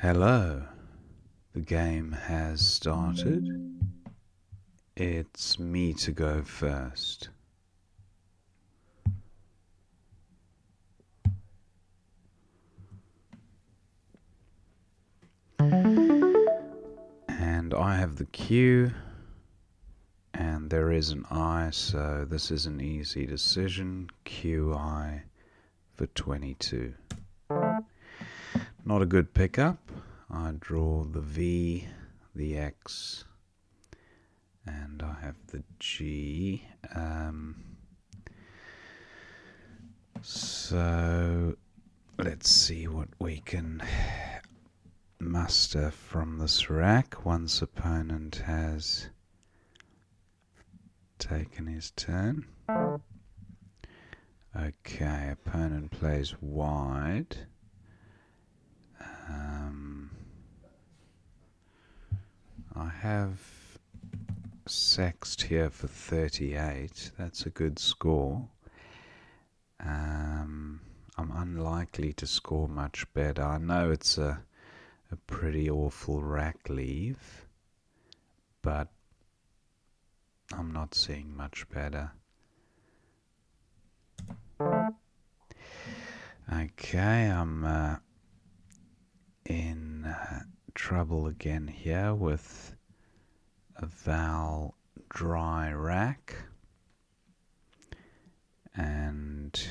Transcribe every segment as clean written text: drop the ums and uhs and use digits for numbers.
Hello, the game has started. It's me to go first. And I have the Q, and there is an I, so this is an easy decision. QI for 22. Not a good pickup. I draw the V, the X, and I have the G. So let's see what we can muster from this rack once opponent has taken his turn. Okay, opponent plays wide. I have sexed here for 38. That's a good score. I'm unlikely to score much better. I know it's a pretty awful rack leave, but I'm not seeing much better. Okay, I'm in trouble again here with a vowel dry rack, and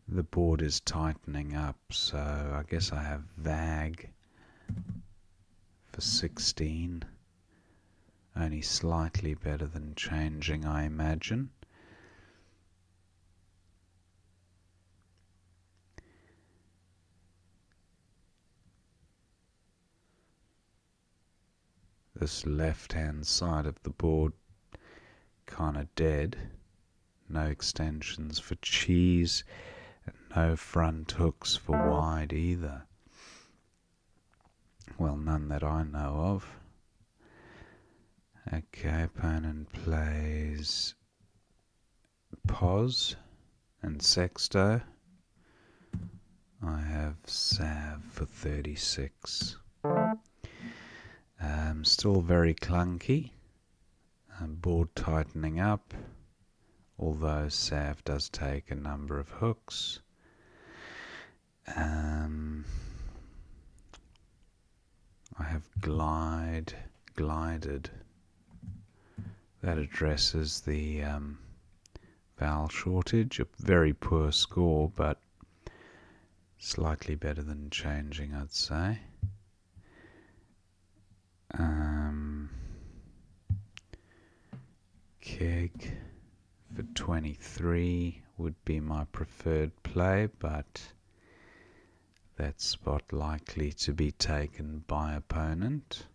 the board is tightening up, so I guess I have vag for 16. Only slightly better than changing, I imagine. This left-hand side of the board kinda dead. No extensions for cheese, and no front hooks for wide either. Well, none that I know of. Okay, opponent plays pos and sexto. I have sav for 36. Still very clunky. Board tightening up, although sav does take a number of hooks. I have glided. That addresses the vowel shortage. A very poor score, but slightly better than changing, I'd say. Keg for 23 would be my preferred play, but that spot likely to be taken by opponent.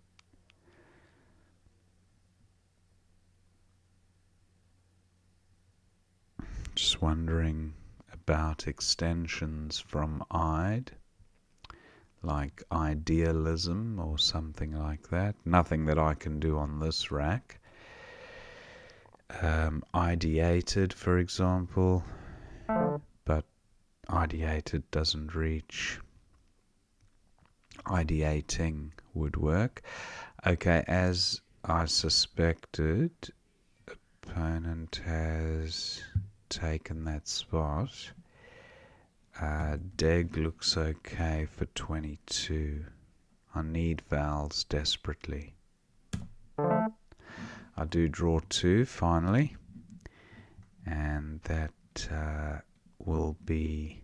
Just wondering about extensions from I'd, like idealism or something like that. Nothing that I can do on this rack. Ideated, for example, but ideated doesn't reach. Ideating would work. Okay, as I suspected, opponent has taken that spot. Deg looks okay for 22. I need vowels desperately. I do draw 2 finally, and that will be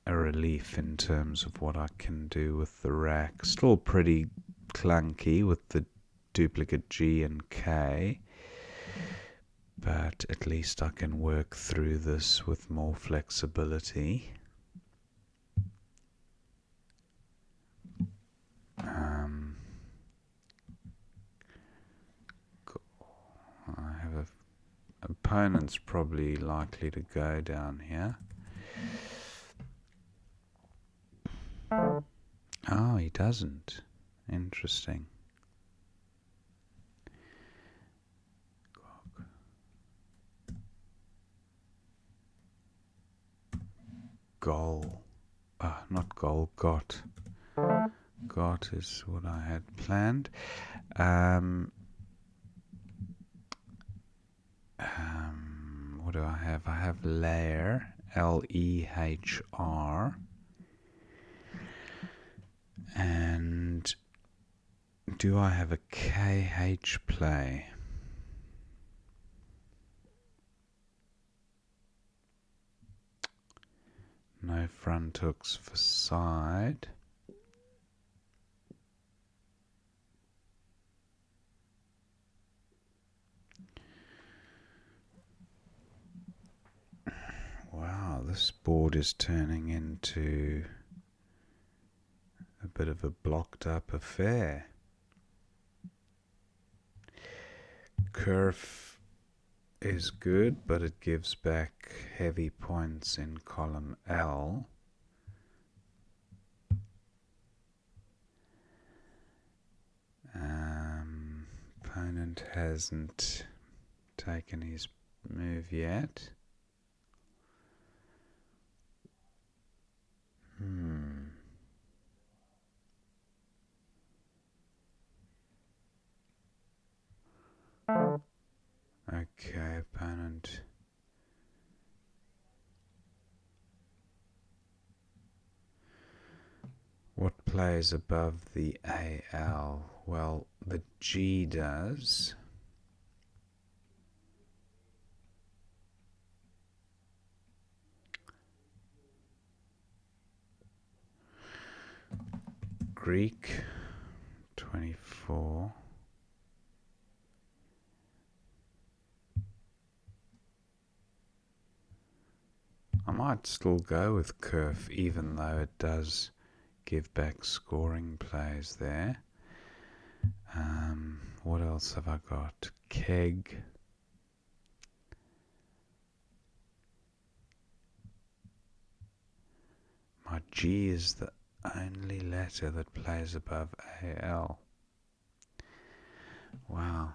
a relief in terms of what I can do with the rack. Still pretty clunky with the duplicate G and K, but at least I can work through this with more flexibility. I have a opponent's probably likely to go down here. Oh, he doesn't. Interesting. goal. Not goal, got. Got is what I had planned. What do I have? I have layer, Lehr. And do I have a KH play? No front hooks for side. Wow, this board is turning into a bit of a blocked up affair. Curve is good, but it gives back heavy points in column L. Opponent hasn't taken his move yet. Okay, opponent. What plays above the AL? Well, the G does. Greek, 24. I might still go with curve, even though it does give back scoring plays there. What else have I got? Keg. My G is the only letter that plays above AL. Wow.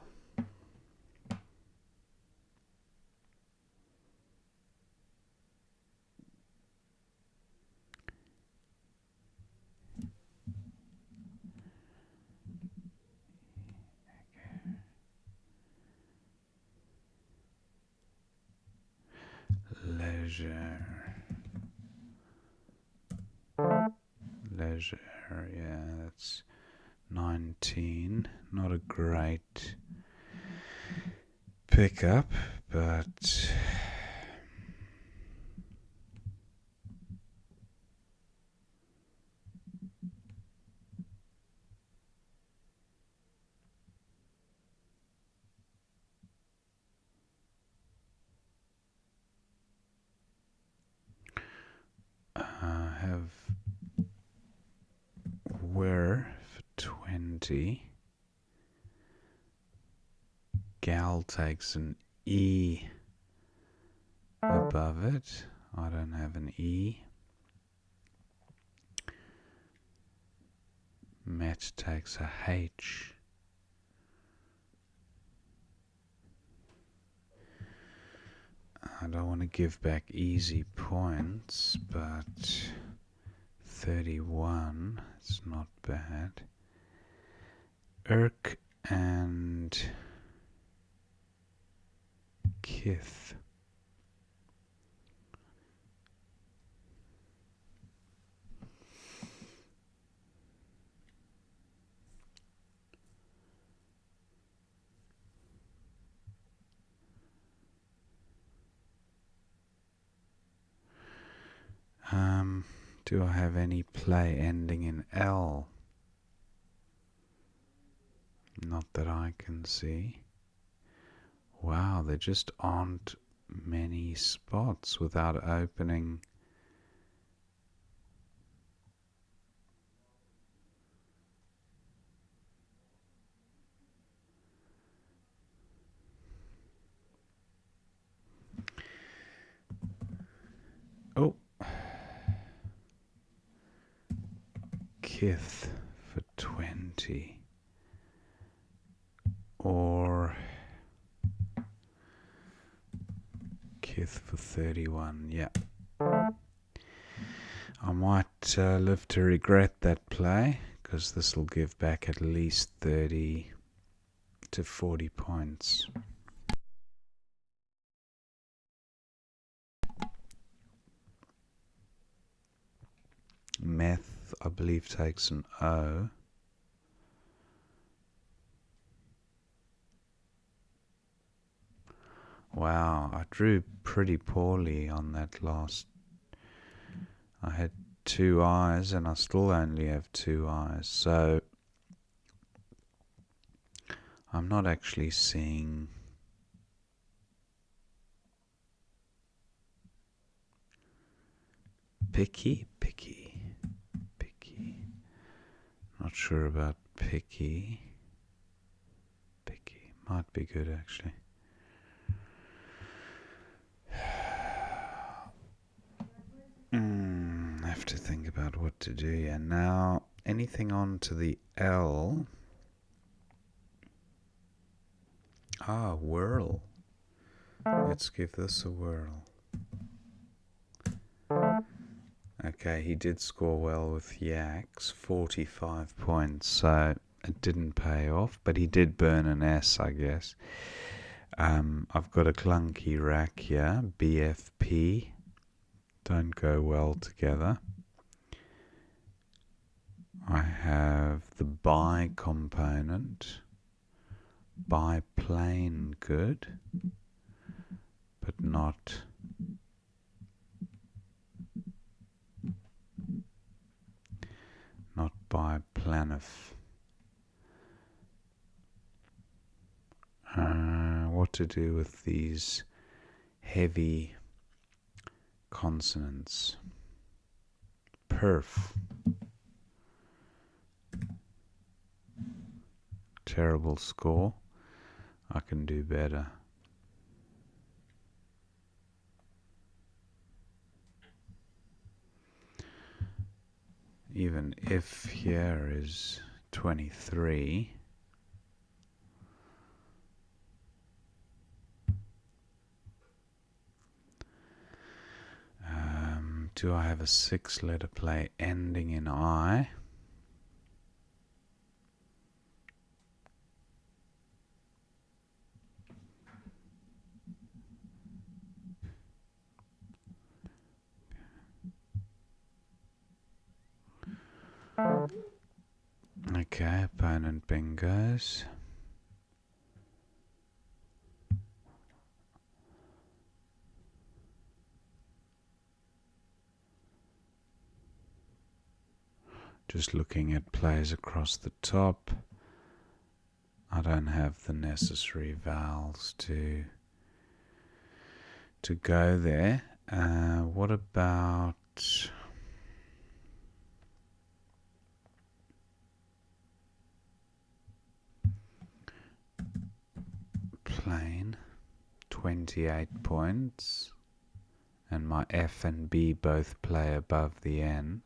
Leisure, yeah, that's 19. Not a great pickup, but I have where for 20. Gal takes an E above it. I don't have an E. Met takes a H. I don't want to give back easy points, but 31, it's not bad. Irk and Kith. Do I have any play ending in L? Not that I can see. Wow, there just aren't many spots without opening. Oh. Kith for 20. Or Kith for 31, yeah. I might live to regret that play, because this will give back at least 30 to 40 points. Meth, I believe, takes an O. Wow, I drew pretty poorly on that last. I had 2 eyes and I still only have 2 eyes, so I'm not actually seeing picky. Not sure about picky. Might be good actually. Have to think about what to do here. Now, anything on to the L? Whirl. Let's give this a whirl. Okay, he did score well with Yaks, 45 points, so it didn't pay off, but he did burn an S, I guess. I've got a clunky rack here, BFP. Don't go well together. I have the bi component. Biplane, good, but not biplanif. What to do with these heavy consonants? Perf. Terrible score. I can do better. Even if here is 23, do I have a 6-letter play ending in I? Okay, opponent bingos. Just looking at plays across the top. I don't have the necessary vowels to go there. What about plain? 28 points, and my F and B both play above the N,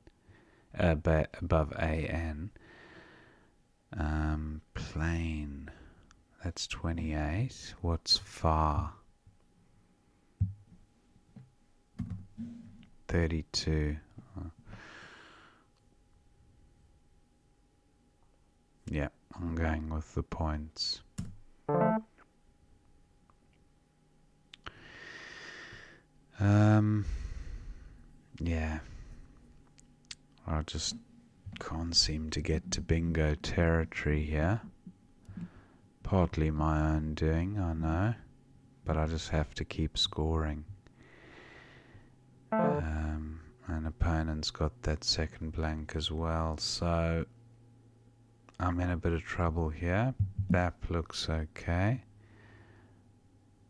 above AN. Plain, that's 28. What's far? 32. Yeah, I'm going with the points. Yeah, I just can't seem to get to bingo territory here. Partly my own doing, I know, but I just have to keep scoring. And opponent's got that second blank as well, so I'm in a bit of trouble here. BAP looks okay.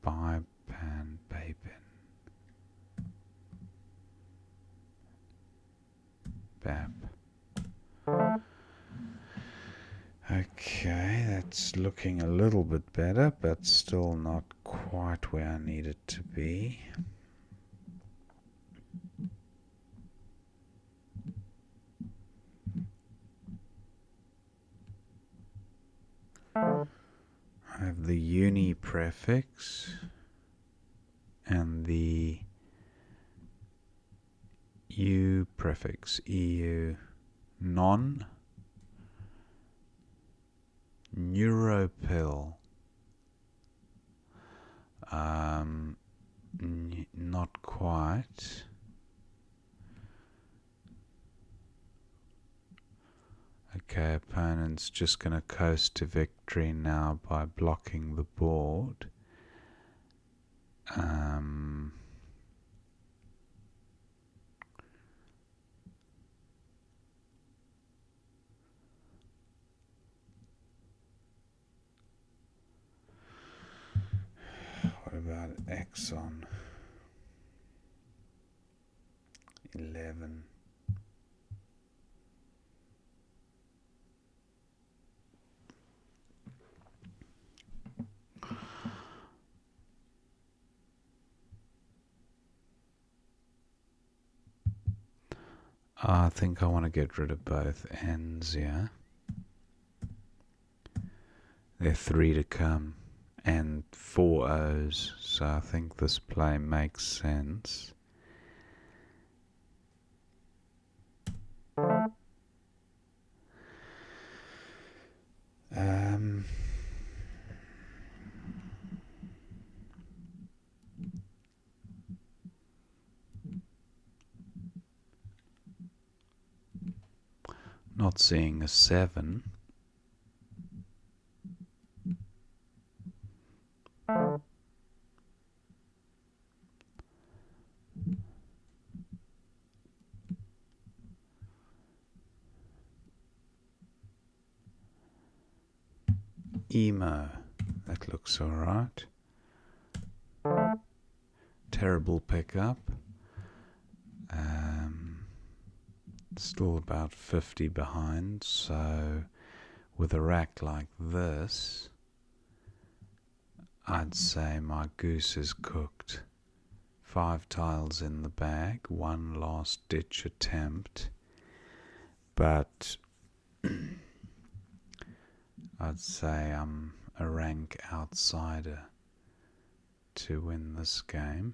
Bipan, Bapin. BAP. Okay, that's looking a little bit better, but still not quite where I need it to be. I have the uni prefix and the U prefix. EU. Non. Neuropill. Not quite. Okay, opponent's just going to coast to victory now by blocking the board. What about X on 11? I think I want to get rid of both ends, yeah. There are 3 to come and 4 O's, so I think this play makes sense. Not seeing a 7. Emo. That looks alright. Terrible pickup. Still about 50 behind, so with a rack like this, I'd say my goose is cooked. 5 tiles in the bag, 1 last ditch attempt, but I'd say I'm a rank outsider to win this game.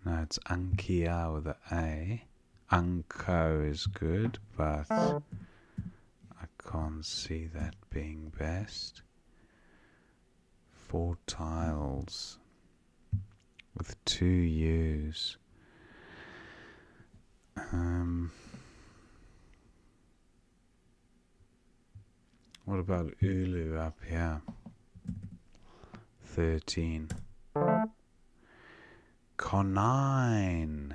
No, it's Ankia with an A. Unco is good, but I can't see that being best. 4 tiles with 2 U's. What about Ulu up here? 13. Conine.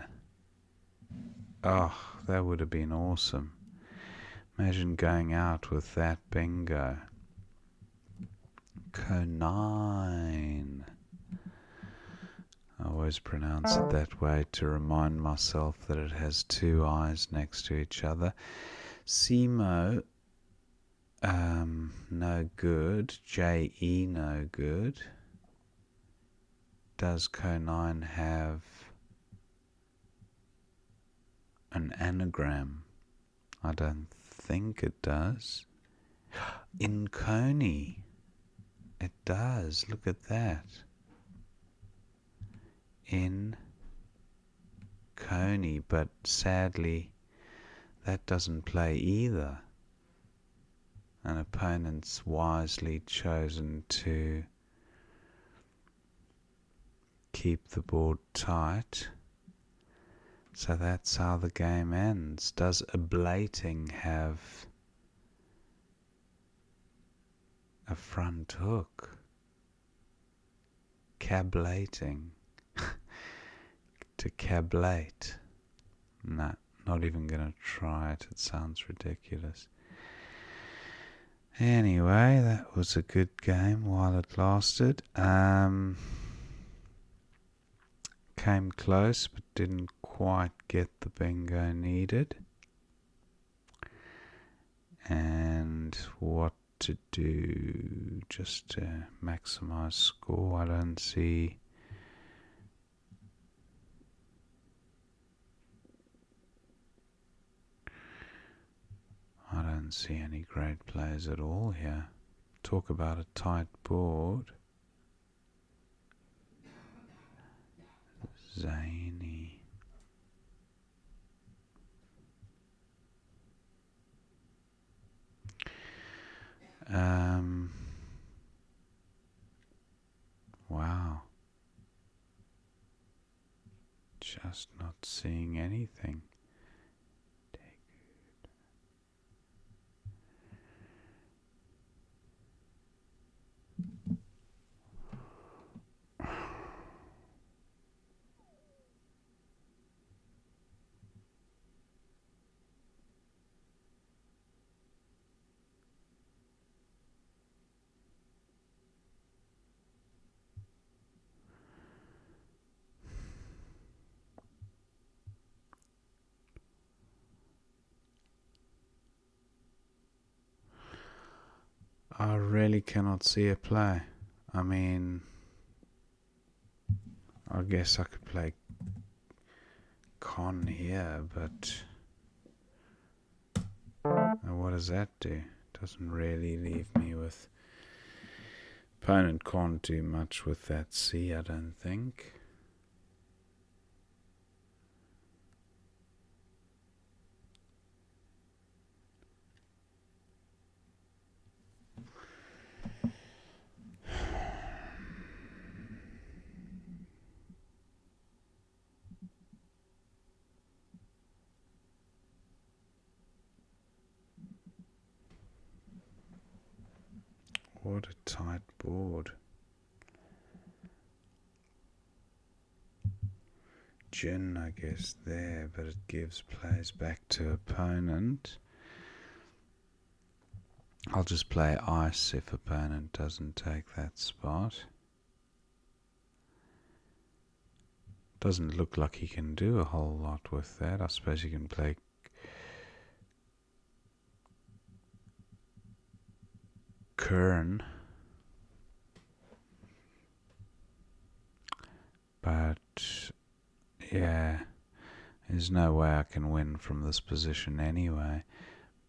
Oh, that would have been awesome. Imagine going out with that bingo. Conine. I always pronounce it that way to remind myself that it has 2 I's next to each other. Simo, no good. J-E, no good. Does Conine have an anagram? I don't think it does. In Coney. It does. Look at that. In Coney, but sadly that doesn't play either. An opponent's wisely chosen to keep the board tight. So that's how the game ends. Does ablating have a front hook? Cablating. To cablate. Nah, not even gonna try it. It sounds ridiculous. Anyway, that was a good game while it lasted. Came close, but didn't quite get the bingo needed. And what to do just to maximize score? I don't see any great plays at all here. Talk about a tight board. Zany. Wow. Just not seeing anything. I really cannot see a play. I mean, I guess I could play con here, but what does that do? Doesn't really leave me with... Opponent can't do much with that C, I don't think. What a tight board. Gin, I guess, there, but it gives plays back to opponent. I'll just play ice if opponent doesn't take that spot. Doesn't look like he can do a whole lot with that. I suppose he can play Kern. But yeah, there's no way I can win from this position anyway.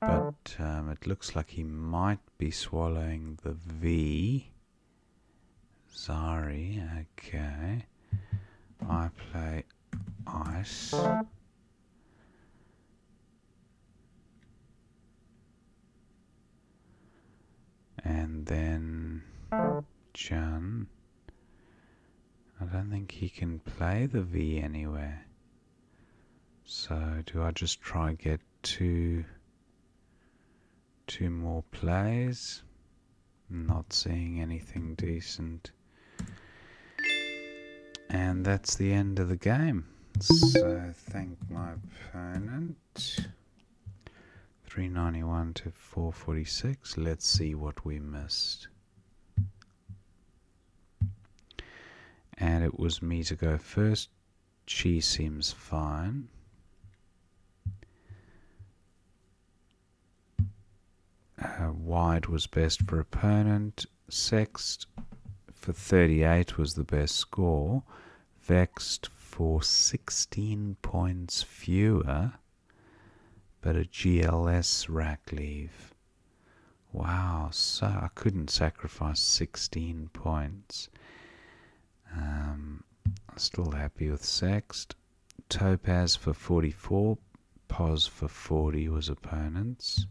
But it looks like he might be swallowing the V. Zari, okay. I play ice. And then Jan. I don't think he can play the V anywhere. So do I just try get two more plays? Not seeing anything decent. And that's the end of the game. So thank my opponent. 391 to 446. Let's see what we missed. And it was me to go first. She seems fine. Wide was best for opponent. Sext for 38 was the best score. Vexed for 16 points fewer, but a GLS rack leave. Wow, so I couldn't sacrifice 16 points. I'm still happy with Sext. Topaz for 44, Pos for 40 was opponents.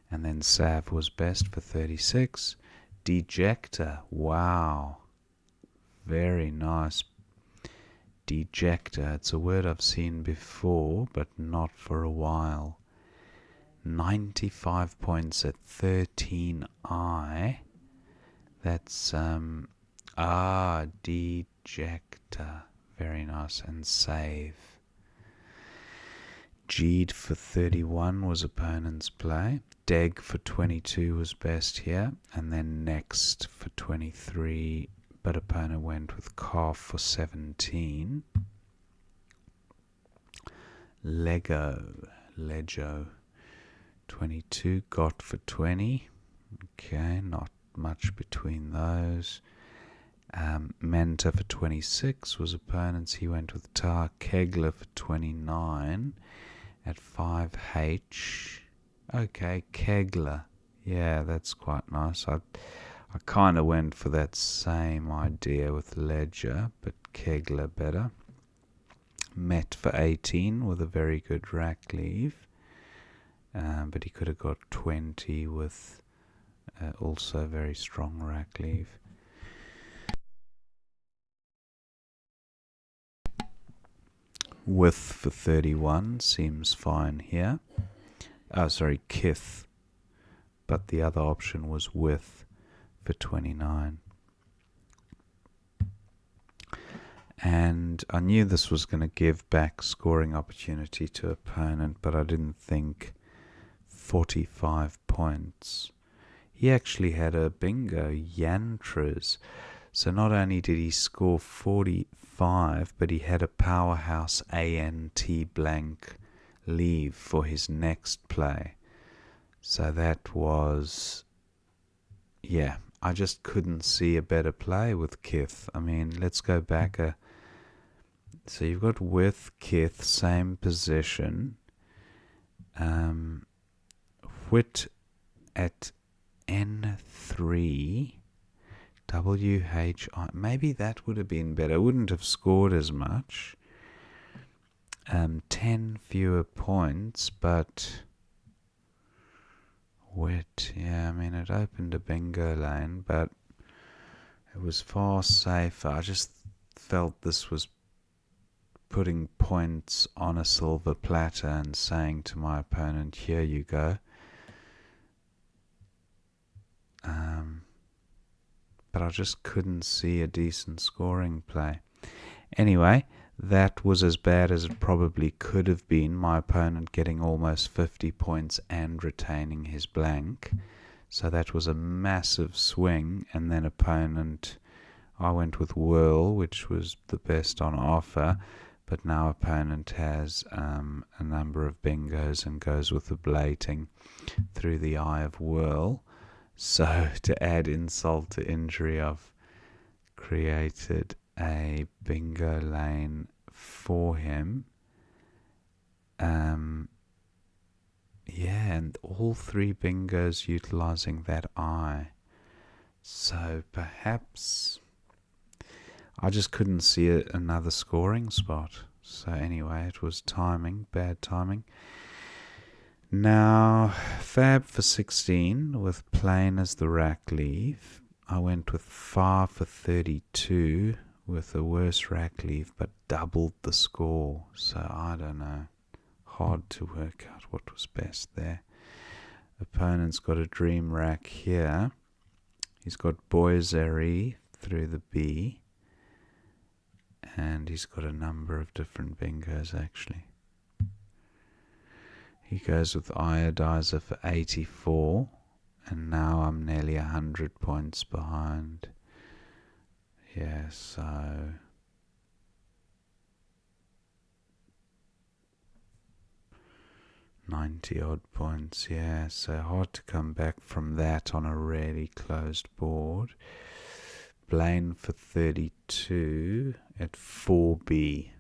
And then Sav was best for 36. Dejector, wow, very nice. Dejector, it's a word I've seen before, but not for a while. 95 points at 13i. That's, Dejector, very nice. And Save. G'd for 31 was opponent's play. Deg for 22 was best here. And then Next for 23, but opponent went with Calf for 17. Lego, 22, Got for 20. Okay, not much between those. Menta for 26 was opponents. He went with Tar. Kegler for 29 at 5H. Okay, Kegler. Yeah, that's quite nice. I kind of went for that same idea with Ledger, but Kegler better. Met for 18 with a very rack leave, but he could have got 20 with also very strong rack leave. With for 31 seems fine here. Oh, sorry, Kith. But the other option was with for 29. And I knew this was going to give back scoring opportunity to opponent, but I didn't think 45 points. He actually had a bingo, Yantras. So not only did he score 45, but he had a powerhouse ANT blank leave for his next play. So that was, yeah, I just couldn't see a better play with Kith. I mean, let's go back so you've got with Kith, same position. Whit at N3, WHI. Maybe that would have been better. Wouldn't have scored as much. 10 fewer points, but Wit, yeah, I mean, it opened a bingo lane, but it was far safer. I just felt this was putting points on a silver platter and saying to my opponent, here you go. But I just couldn't see a decent scoring play. Anyway, that was as bad as it probably could have been, my opponent getting almost 50 points and retaining his blank. So that was a massive swing, and then I went with Whirl, which was the best on offer, but now opponent has a number of bingos and goes with the blating through the eye of Whirl. So to add insult to injury, I've created a bingo lane for him. Yeah, and all 3 bingos utilizing that eye. So perhaps I just couldn't see another scoring spot. So anyway, it was timing, bad timing. Now, Fab for 16 with plain as the rack leave. I went with Far for 32 with a worse rack leave, but doubled the score. So I don't know. Hard to work out what was best there. Opponent's got a dream rack here. He's got Boiseri through the B. And he's got a number of different bingos actually. He goes with Iodizer for 84. And now I'm nearly 100 points behind. Yeah, so 90 odd points, yeah, so hard to come back from that on a really closed board. Blaine for 32 at 4B.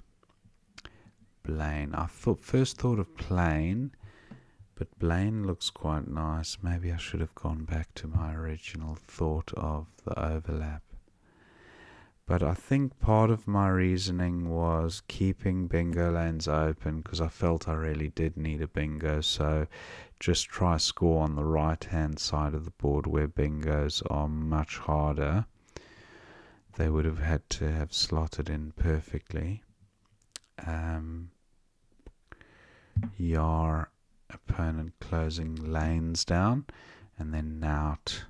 Blaine, I first thought of plain, but Blaine looks quite nice. Maybe I should have gone back to my original thought of the overlap. But I think part of my reasoning was keeping bingo lanes open because I felt I really did need a bingo. So just try score on the right hand side of the board where bingos are much harder. They would have had to have slotted in perfectly. Yar, opponent closing lanes down, and then Nout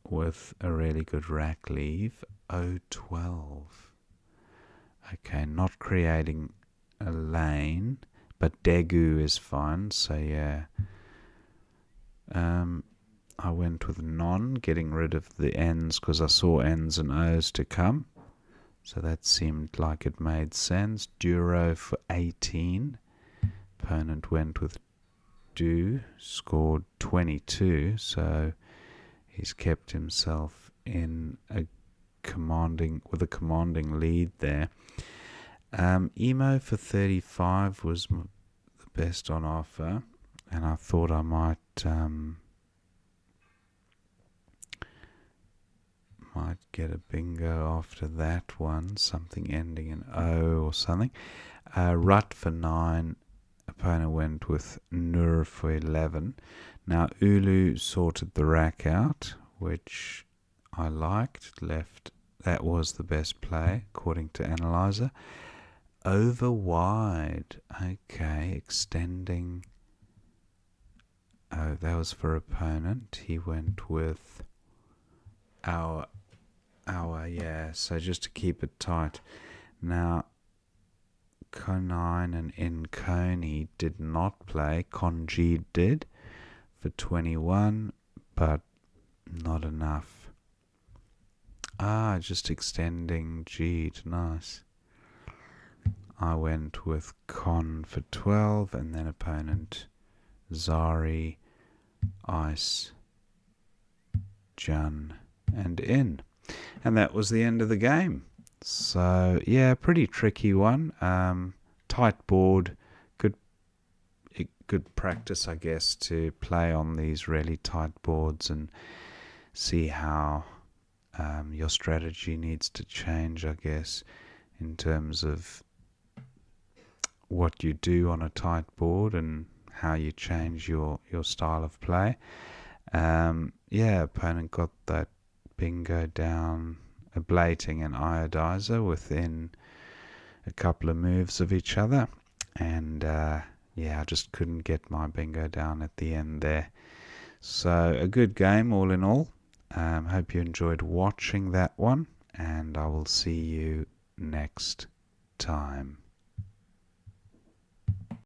with a really good rack leave. 012. Okay, not creating a lane, but Degu is fine, so yeah. I went with non, getting rid of the N's because I saw N's and O's to come. So that seemed like it made sense. Duro for 18. Opponent went with Do, scored 22, so he's kept himself in a commanding lead there. Emo for 35 was the best on offer, and I thought I might Might get a bingo after that one. Something ending in O or something. Rut for 9. Opponent went with Nur for 11. Now Ulu sorted the rack out, which I liked. Left. That was the best play, according to Analyzer. Over wide. Okay, extending. Oh, that was for opponent. He went with our, yeah. So just to keep it tight. Now, Conine and Inconi did not play. Congeed did for 21, but not enough. Just extending Geed. Nice. I went with Con for 12, and then opponent Zari, Ice, Jun, and In. And that was the end of the game. So, yeah, pretty tricky one. Tight board. Good practice, I guess, to play on these really tight boards and see how your strategy needs to change, I guess, in terms of what you do on a tight board and how you change your style of play. Opponent got that bingo down, ablating and iodizer within a couple of moves of each other, and I just couldn't get my bingo down at the end there. So a good game all in all. Hope you enjoyed watching that one, and I will see you next time.